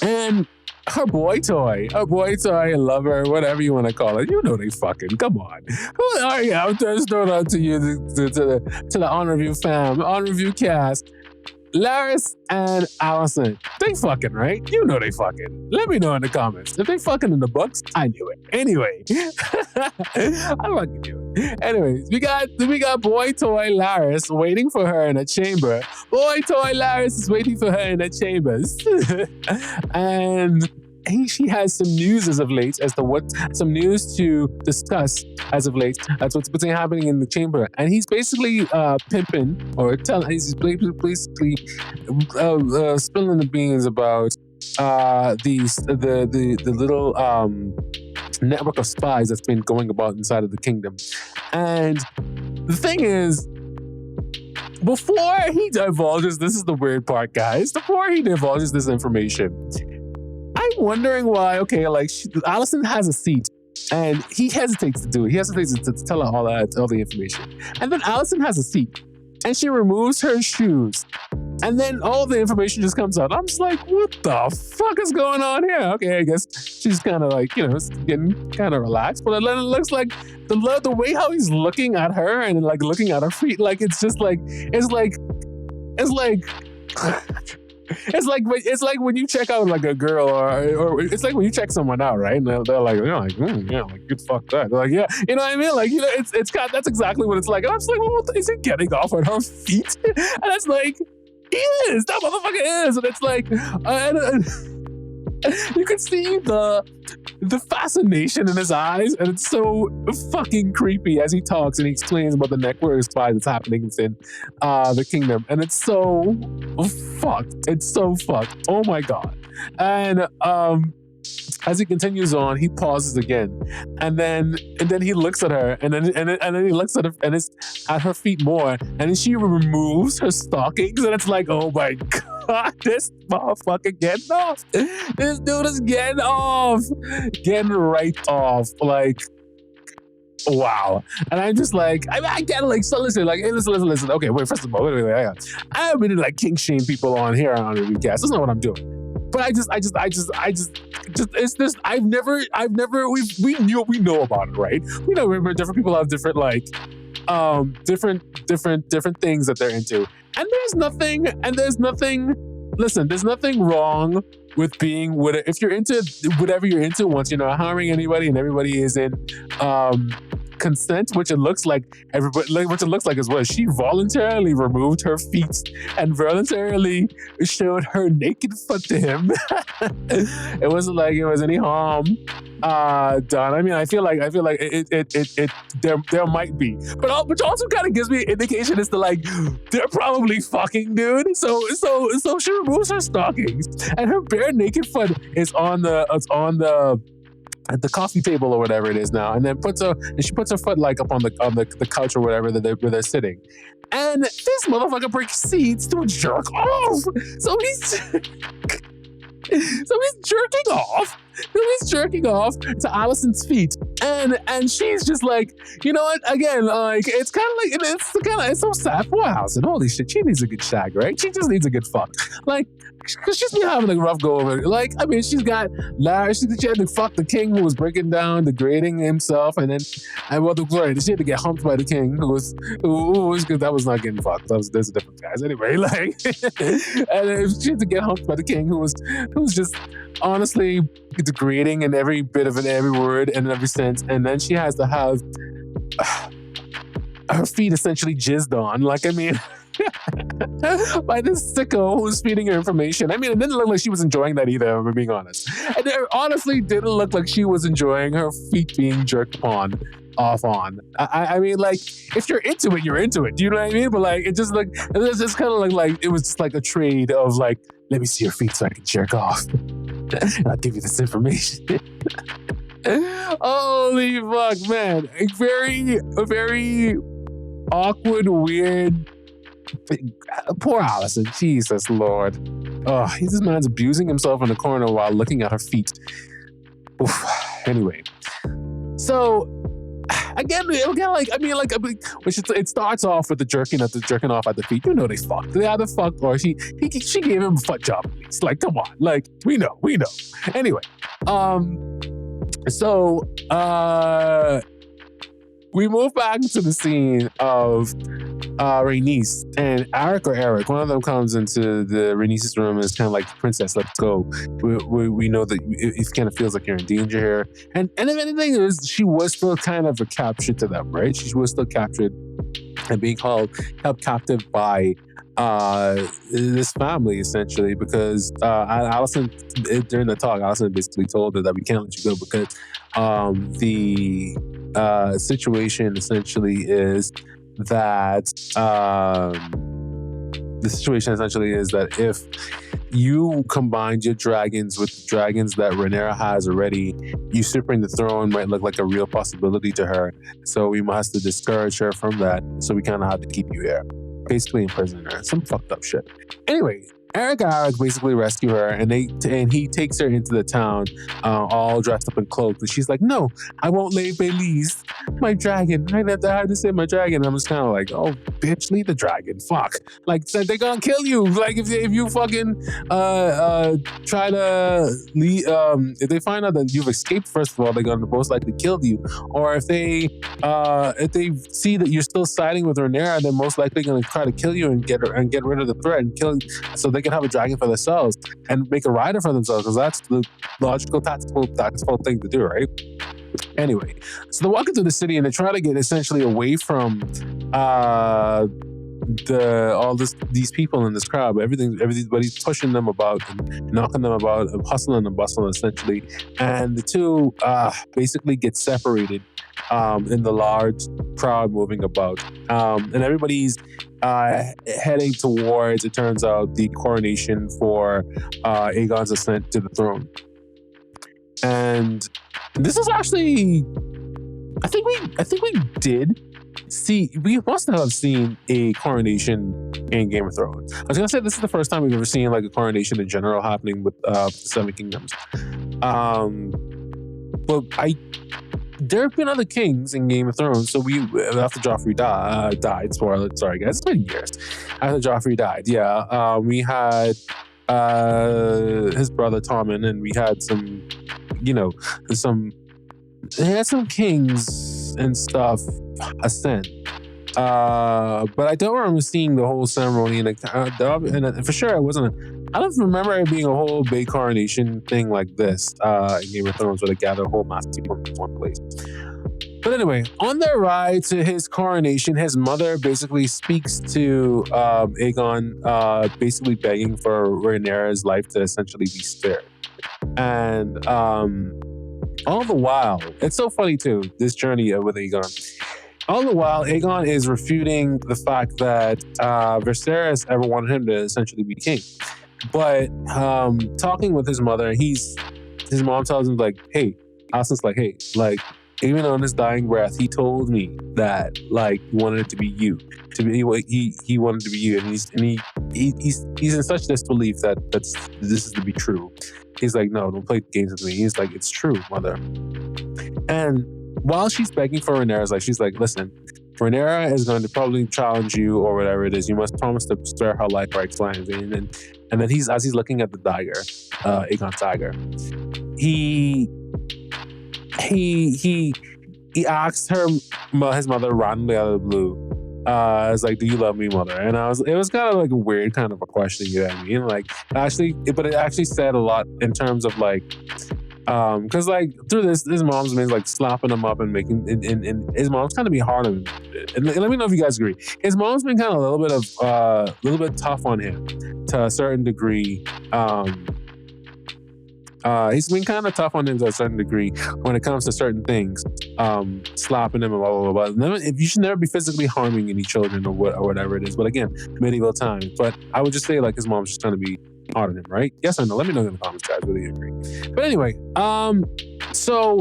and her boy toy, lover, whatever you want to call it, you know they fucking, come on. All right, I'm just throwing out to you, to the OnReview fam, OnReviewCast. Larys and Alicent, they fucking, right? You know they fucking. Let me know in the comments. If they fucking in the books, I knew it. Anyway, I fucking knew it. Anyways, we got boy toy Larys waiting for her in a chamber. Boy toy Larys is waiting for her in the chambers. And she has some news as of late, some news to discuss as of late. That's what's been happening in the chamber, and he's basically pimping or he's basically spilling the beans about the little network of spies that's been going about inside of the kingdom. And the thing is, before he divulges, this is the weird part, guys. Before he divulges this information, I'm wondering why, okay, like Alicent has a seat and he hesitates to do it. He hesitates to tell her all the information. And then Alicent has a seat and she removes her shoes. And then all the information just comes out. I'm just like, what the fuck is going on here? Okay, I guess she's kind of like, getting kind of relaxed. But then it looks like the way how he's looking at her and like looking at her feet, like it's like it's like when you check out like a girl or it's like when you check someone out, right? And they're like, like good fuck that. They're like, yeah, you know what I mean? Like, that's exactly what it's like. And I'm just like, well, is he getting off on her feet? And it's like, he is. That motherfucker is. And it's like, you can see the fascination in his eyes, and it's so fucking creepy as he talks and he explains about the network spy that's happening within the kingdom, and it's so fucked. It's so fucked. Oh my god. And as he continues on, he pauses again, and then he looks at her, and then he looks at her, and it's at her feet more, and then she removes her stockings, and it's like, oh my god, this motherfucker getting off. This dude is getting off, getting right off, like. Wow. And I'm just like, I get it, like, so listen, like, hey, listen. Okay, wait, first of all, wait. I don't really like king shame people on here on the OnReviewCast. That's not what I'm doing. But I just, it's this, we know about it, right? We know different people have different, like, different things that they're into. And there's nothing wrong with being, if you're into whatever you're into, once you're not harming anybody and everybody is in, consent, which it looks like is what she voluntarily removed her feet and voluntarily showed her naked foot to him. It wasn't like it was any harm. done. I mean, I feel like it there might be, but which also kind of gives me an indication as to like they're probably fucking, dude. So she removes her stockings and her bare naked foot is on the at the coffee table or whatever it is now, and then she puts her foot like up on the couch or whatever where they're sitting, and this motherfucker proceeds to jerk off. So he's jerking off. He's jerking off to Allison's feet, and she's just like, you know what? Again, like it's kind of like it's so sad for Allison. Holy shit, she needs a good shag, right? She just needs a good fuck, like. Because she's been having a rough go over it. Like, I mean, she had to fuck the king who was breaking down, degrading himself, and then, she had to get humped by the king who was because that was not getting fucked. There's a different guys anyway. Like, and then she had to get humped by the king who was just honestly degrading in every bit of it, every word and every sense. And then she has to have her feet essentially jizzed on. Like, I mean. By this sicko who's feeding her information. I mean, it didn't look like she was enjoying that either, if we're being honest. And it honestly didn't look like she was enjoying her feet being jerked off on. I mean, like, if you're into it, you're into it. Do you know what I mean? But like, it just like, it was just kind of like, it was just like a trade of like, let me see your feet so I can jerk off. And I'll give you this information. Holy fuck, man. A very awkward, weird. Poor Allison. Jesus Lord. Oh, this man's abusing himself in the corner while looking at her feet. Oof. Anyway. So, again, like, I mean, it starts off with the jerking off at the feet. You know they fucked. They either fucked or she gave him a foot job at least. Like, come on. Like, we know. Anyway. So, we move back to the scene of Rhaenys and Eric. One of them comes into the Rhaenys' room and is kind of like, princess, let's go. We know that it kind of feels like you're in danger here. And if anything, she was still kind of a captured to them, right? She was still captured and being held captive by this family, essentially, because Allison, during the talk, Allison basically told her that we can't let you go because the situation essentially is that if you combined your dragons with the dragons that Rhaenyra has already, usurping the throne might look like a real possibility to her. So we must discourage her from that. So we kind of have to keep you here, basically imprison her. Some fucked up shit. Anyway, Eric basically rescue her, and he takes her into the town, all dressed up in clothes. And she's like, "No, I won't leave Baileys, my dragon. I have to save my dragon." And I'm just kind of like, "Oh, bitch, leave the dragon. Fuck. Like, they're gonna kill you. Like, if you fucking try to leave, if they find out that you've escaped, first of all, they're gonna most likely kill you. Or if they see that you're still siding with Rhaenyra, they're most likely gonna try to kill you and get rid of the threat and kill you, so they can have a dragon for themselves and make a rider for themselves, because that's the logical, tactical thing to do, right?" Anyway, so they're walking through the city and they're trying to get essentially away from these people in this crowd. Everybody's pushing them about and knocking them about and hustling and bustling, essentially. And the two basically get separated in the large crowd moving about. And everybody's heading towards, it turns out, the coronation for Aegon's ascent to the throne. And this is actually, I think we did see, we must have seen a coronation in Game of Thrones. I was gonna say this is the first time we've ever seen like a coronation in general happening with the Seven Kingdoms. But there have been other kings in Game of Thrones. So after Joffrey died, sorry guys, it's been years. After Joffrey died, we had his brother Tommen, and we had some kings and stuff ascend. But I don't remember seeing the whole ceremony, and for sure it wasn't. I don't remember it being a whole big coronation thing like this in Game of Thrones, where they gather a whole mass of people in one place. But anyway, on their ride to his coronation, his mother basically speaks to Aegon, basically begging for Rhaenyra's life to essentially be spared. And All the while, it's so funny too, this journey with Aegon. All the while, Aegon is refuting the fact that Viserys ever wanted him to essentially be king. But talking with his mother, his mom tells him like, "Hey," Alicent's like, "Hey, like, even on his dying breath, he told me that like he wanted it to be you, to be he wanted to be you, and he's in such disbelief that this is to be true." He's like, "No, don't play games with me." He's like, "It's true, mother." And while she's begging for Rhaenyra, she's like, "Listen, Rhaenyra is going to probably challenge you or whatever it is. You must promise to spare her life or X, Y, and Z." And then he's looking at the dagger, Aegon's dagger, he asked his mother randomly out of the blue. It's like, "Do you love me, mother?" And it was kind of like a weird kind of a question, you know what I mean? Like, but it actually said a lot in terms of like, because like through this, his mom's been like slapping him up and making, and his mom's kind of be hard on him. And let me know if you guys agree. His mom's been kind of a little bit tough on him to a certain degree. He's been kind of tough on him to a certain degree when it comes to certain things, slapping him and blah, blah, blah. You should never be physically harming any children or whatever it is. But again, medieval times. But I would just say like his mom's just trying to be hard on him, right? Yes or no? Let me know in the comments, guys, whether you agree. But anyway, so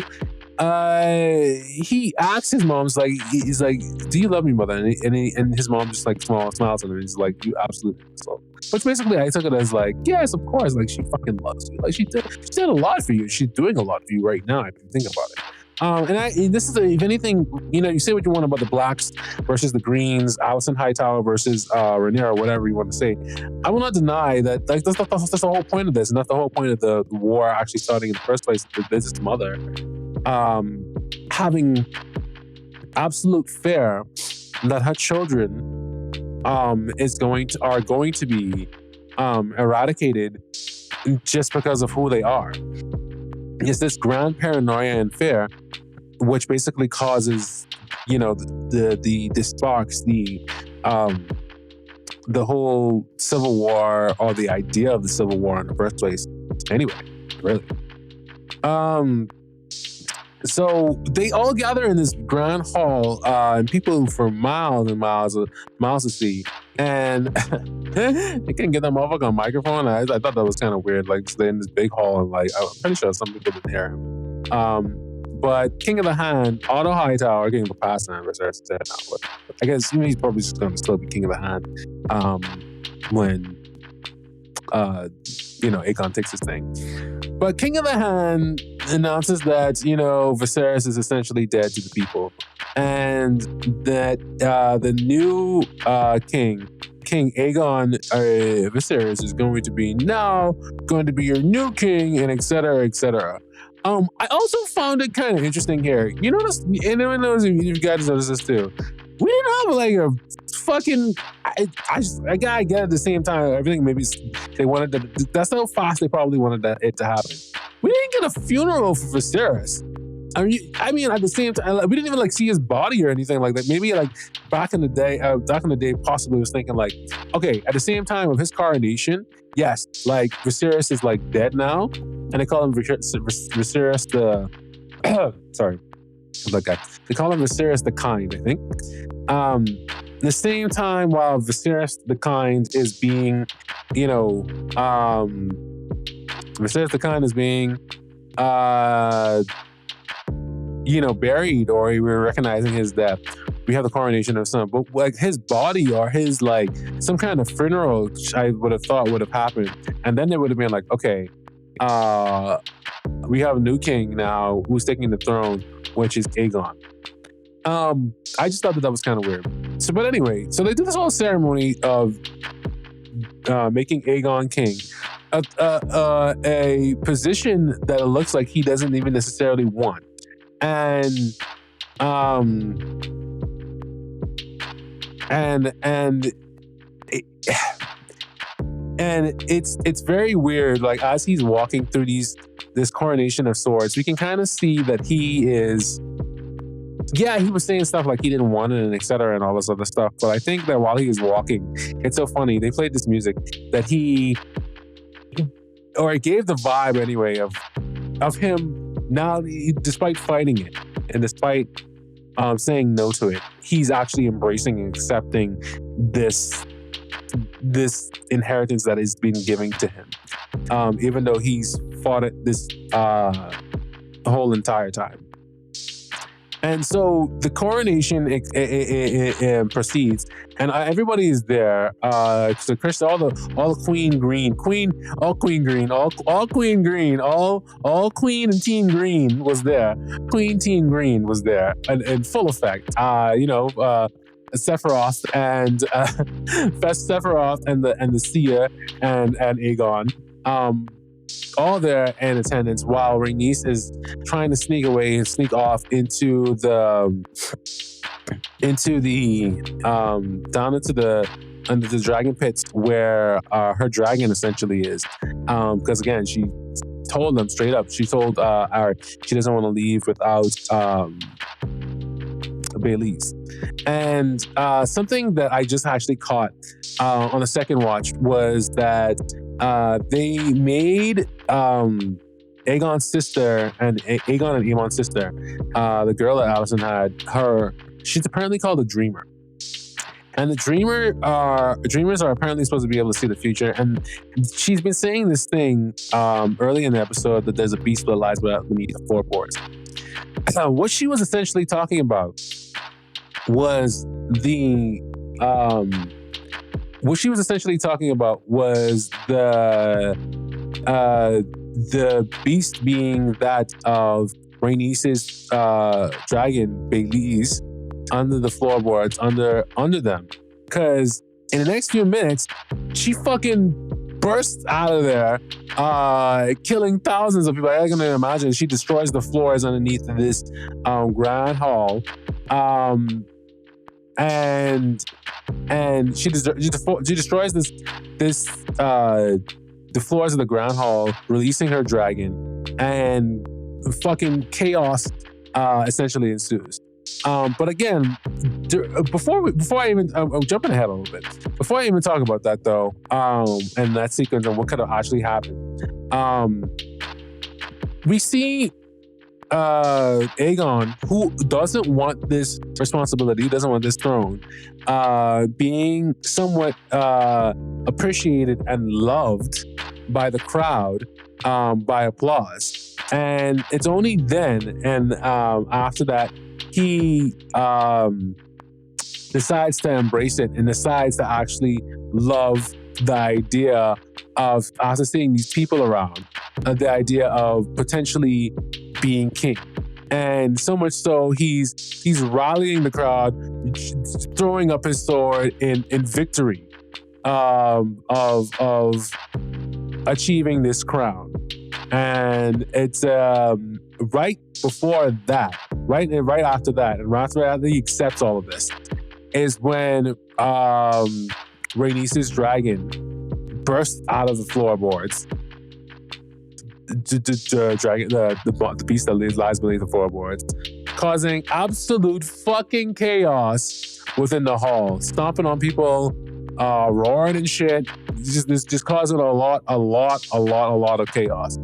he asks his mom's like, he's like, "Do you love me, mother?" And his mom just like smiles at him. And he's like, "You absolutely so." Which basically I took it as like, yes, of course, like she fucking loves you. Like she did a lot for you. She's doing a lot for you right now if you think about it. And this is if anything, you know, you say what you want about the blacks versus the greens, Alicent Hightower versus Rhaenyra, whatever you want to say. I will not deny that like that's the whole point of this, and that's the whole point of the war actually starting in the first place. This is mother having absolute fear that her children are going to be eradicated just because of who they are. It's this grand paranoia and fear, which basically causes, you know, the sparks, the whole civil war, or the idea of the civil war in the first place. Anyway, really. So they all gather in this grand hall, and people for miles and miles to see, and they can't get that motherfucker on microphone. I thought that was kind of weird. Like they're in this big hall, and like I'm pretty sure some people didn't hear him. But King of the Hand, Otto Hightower, King of the Past, and Viserys is dead now. But I guess he's probably just going to still be King of the Hand when Aegon takes his thing. But King of the Hand announces that, you know, Viserys is essentially dead to the people, and that the new King Aegon Viserys is going to be your new king, and etc. etc. I also found it kind of interesting here. You notice, and everyone knows if you guys notice this too. We didn't have like a fucking. I gotta get at the same time. Everything maybe they wanted to. That's how fast they probably wanted it to happen. We didn't get a funeral for Viserys. I mean, at the same time, we didn't even like see his body or anything like that. Maybe like back in the day, possibly was thinking like, okay, at the same time of his coronation, yes, like Viserys is like dead now, and they call him Viserys the. Sorry, that guy. They call him Viserys the Kind, I think. The same time, while Viserys the Kind is being, Viserys the Kind is being, buried, or we're recognizing his death. We have the coronation of son, but like his body or his like some kind of funeral, I would have thought would have happened, and then they would have been like, okay, we have a new king now who's taking the throne, which is Aegon. I just thought that was kind of weird. So, but anyway, so they do this whole ceremony of making Aegon king, a position that it looks like he doesn't even necessarily want, and it's very weird. Like as he's walking through this coronation of swords, we can kind of see that he is. Yeah, he was saying stuff like he didn't want it and etc. and all this other stuff. But I think that while he was walking, it's so funny. They played this music that it gave the vibe anyway of him now, despite fighting it and despite saying no to it, he's actually embracing and accepting this inheritance that is being given to him, even though he's fought it this whole entire time. And so the coronation proceeds, and everybody is there. So Chris, all Queen Green, all Queen and Teen Green was there. Queen Teen Green was there in full effect. Sephiroth and Sephiroth and the Seer and Aegon. All there in attendance while Rhaenys is trying to sneak away and sneak off into the under the dragon pits where her dragon essentially is, because again she told them straight up, she told she doesn't want to leave without Baelise. And something that I just actually caught on the second watch was that they made Aegon's sister and Aemon's sister, the girl that Alicent had, she's apparently called a dreamer. And the dreamers are apparently supposed to be able to see the future. And she's been saying this thing early in the episode that there's a beast that lies beneath the floorboards. What she was essentially talking about was the beast being that of Rhaenys's dragon Baelise under the floorboards under them, because in the next few minutes she fucking bursts out of there, killing thousands of people. I can imagine she destroys the floors underneath this grand hall, and she destroys the floors of the grand hall, releasing her dragon, and fucking chaos essentially ensues. But again, before I even, I'm jumping ahead a little bit. Before I even talk about that though, and that sequence and what could have actually happened, we see Aegon, who doesn't want this responsibility, doesn't want this throne, being somewhat appreciated and loved by the crowd, by applause. And it's only then and after that he decides to embrace it and decides to actually love the idea of, after seeing these people around, the idea of potentially being king. And so much so he's rallying the crowd, throwing up his sword in victory of achieving this crown. And it's right before that, right after that, and right after he accepts all of this, is when Rhaenys's dragon bursts out of the floorboards. The beast that lies beneath the floorboards, causing absolute fucking chaos within the hall, stomping on people, roaring and shit, just causing a lot of chaos.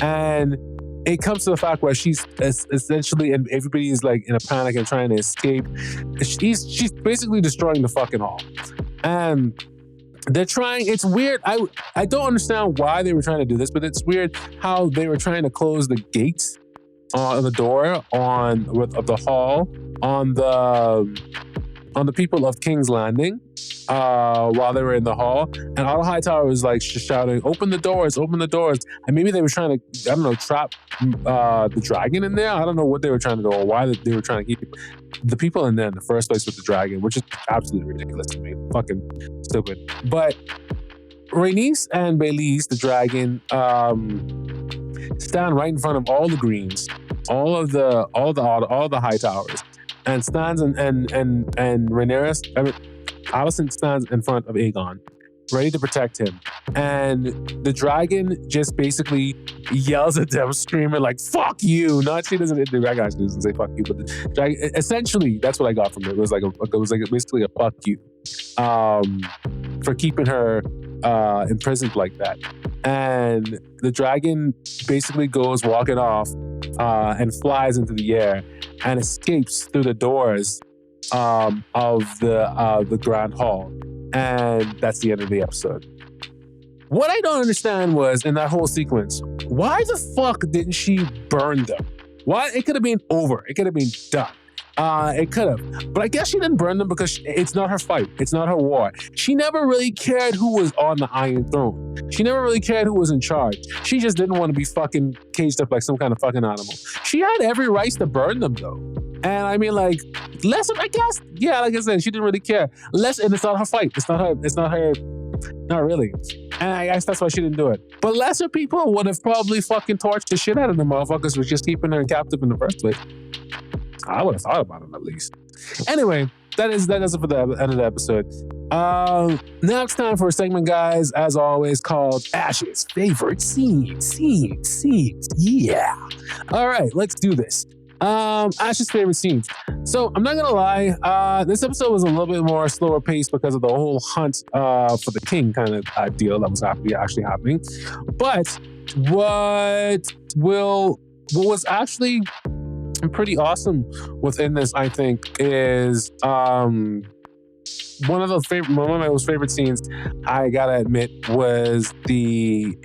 And it comes to the fact where she's essentially, and everybody is like in a panic and trying to escape. She's basically destroying the fucking hall. And they're trying, it's weird. I don't understand why they were trying to do this, but it's weird how they were trying to close the gates on the door of the hall on the people of King's Landing while they were in the hall. And Otto Hightower was like shouting, open the doors. And maybe they were trying to, I don't know, trap the dragon in there. I don't know what they were trying to do or why they were trying to keep the people in there in the first place with the dragon, which is absolutely ridiculous to me. Fucking stupid. But Rhaenys and Baelise, the dragon, stand right in front of all the Greens, all the Hightowers, and stands and Alicent stands in front of Aegon, ready to protect him. And the dragon just basically yells at them, screaming like, fuck you. Not, she doesn't, the dragon actually doesn't say fuck you, but the dragon, essentially, that's what I got from it. It was like basically a fuck you for keeping her imprisoned like that. And the dragon basically goes walking off and flies into the air and escapes through the doors of the Grand Hall. And that's the end of the episode. What I don't understand was, in that whole sequence, why the fuck didn't she burn them? Why? It could have been over. It could have been done. It could have. But I guess she didn't burn them because it's not her fight. It's not her war. She never really cared who was on the Iron Throne. She never really cared who was in charge. She just didn't want to be fucking caged up like some kind of fucking animal. She had every right to burn them, though. And I mean, like, less of, I guess, yeah, like I said, she didn't really care. And it's not her fight. It's not her, not really. And I guess that's why she didn't do it. But lesser people would have probably fucking torched the shit out of the motherfuckers for just keeping her captive in the first place. I would have thought about them at least. Anyway, that is it for the end of the episode. Now it's time for a segment, guys, as always, called Ash's Favorite Scenes. Yeah. All right, let's do this. Ash's favorite scenes. So I'm not gonna lie, this episode was a little bit more slower paced because of the whole hunt for the king kind of deal that was actually happening. But what was actually pretty awesome within this, I think, is one of my most favorite scenes, I gotta admit, was the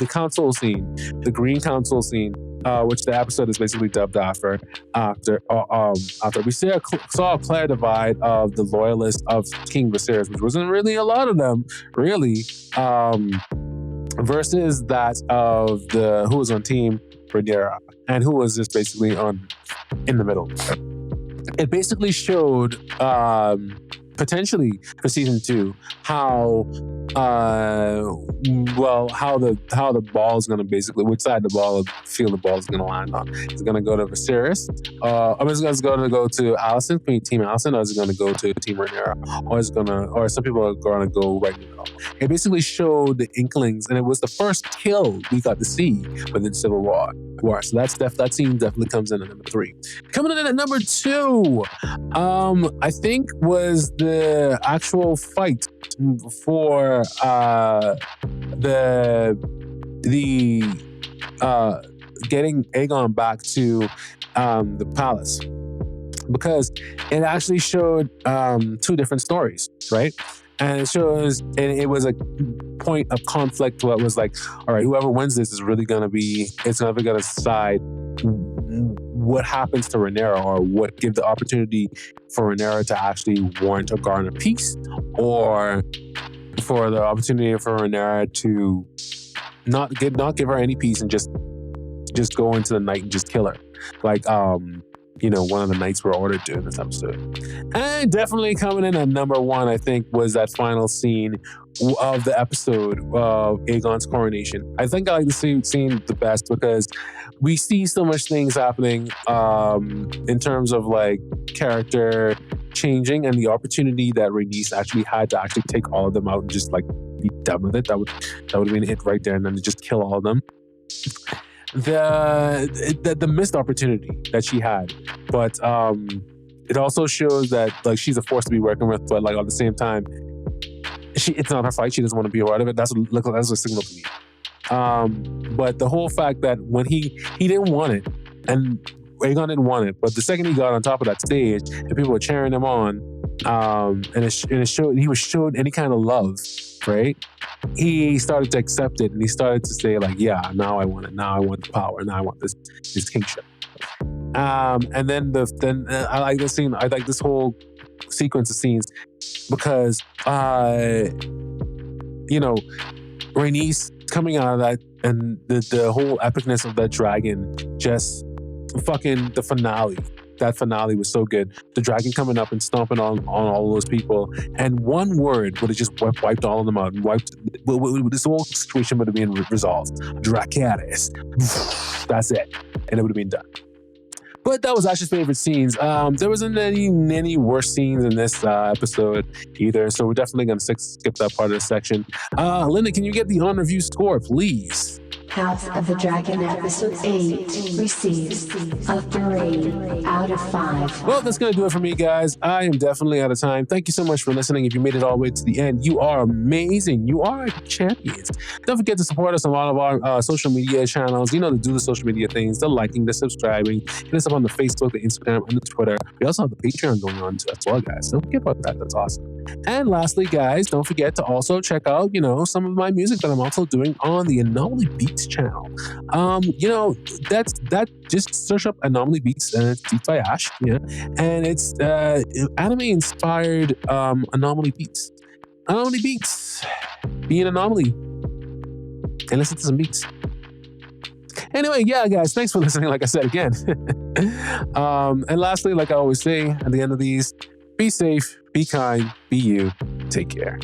council scene, the Green Council scene. Which the episode is basically dubbed after. We saw a clear divide of the loyalists of King Viserys, which wasn't really a lot of them, really, versus that of who was on Team Rhaenyra and who was just basically in the middle. It basically showed potentially for season 2 how the ball is going to basically, which side the ball is going to land on. Is it going to go to Viserys? Is it going to go to Alicent, Team Alicent, or is it going to go to Team Rhaenyra? Or some people are going to go right in the middle. It basically showed the inklings, and it was the first kill we got to see within Civil War. So that scene definitely comes in at number 3. Coming in at number 2, I think was the actual fight for getting Aegon back to the palace, because it actually showed 2 different stories, right? And it was a point of conflict where it was like, all right, whoever wins this is really going to decide what happens to Rhaenyra, or what give the opportunity for Rhaenyra to actually warrant or garner peace, or for the opportunity for Rhaenyra to not give her any peace and just go into the night and just kill her, like one of the knights were ordered to in this episode. And definitely coming in at number 1, I think, was that final scene of the episode of Aegon's coronation. I think I like the scene the best because we see so much things happening in terms of like character changing, and the opportunity that Rhaenys actually had to actually take all of them out and just like be done with it. That would have been it right there, and then just kill all of them. The missed opportunity that she had, but it also shows that like she's a force to be working with, but like at the same time, it's not her fight. She doesn't want to be a part of it. That's a signal to me. But the whole fact that when he didn't want it, and Aegon didn't want it, but the second he got on top of that stage and people were cheering him on, and it showed he was showed any kind of love, right? He started to accept it, and he started to say like, yeah, now I want it. Now I want the power. Now I want this kingship. And then I like this scene. I like this whole sequence of scenes because Rhaenys coming out of that, and the whole epicness of that dragon, just fucking the finale. That finale was so good. The dragon coming up and stomping on all those people, and one word would have just wiped all of them out, and this whole situation would have been resolved. Dracarys. That's it. And it would have been done. But that was Ash's favorite scenes. There wasn't any worse scenes in this episode either, so we're definitely going to skip that part of the section. Linda, can you get the on-review score, please? House of the Dragon Episode 8 receives a 3 out of 5. Well, that's going to do it for me, guys. I am definitely out of time. Thank you so much for listening. If you made it all the way to the end, you are amazing. You are champions. Don't forget to support us on all of our social media channels. You know, to do the social media things, the liking, the subscribing. Hit us up on the Facebook, the Instagram, and the Twitter. We also have the Patreon going on as well, guys. Don't forget about that. That's awesome. And lastly, guys, don't forget to also check out, some of my music that I'm also doing on the Anomaly Beats channel. Just search up Anomaly Beats, and it's beats by Ash, and it's anime-inspired Anomaly Beats. Anomaly Beats, be an anomaly, and listen to some beats. Anyway, yeah, guys, thanks for listening, like I said again. And lastly, like I always say at the end of these, be safe, be kind, be you, take care.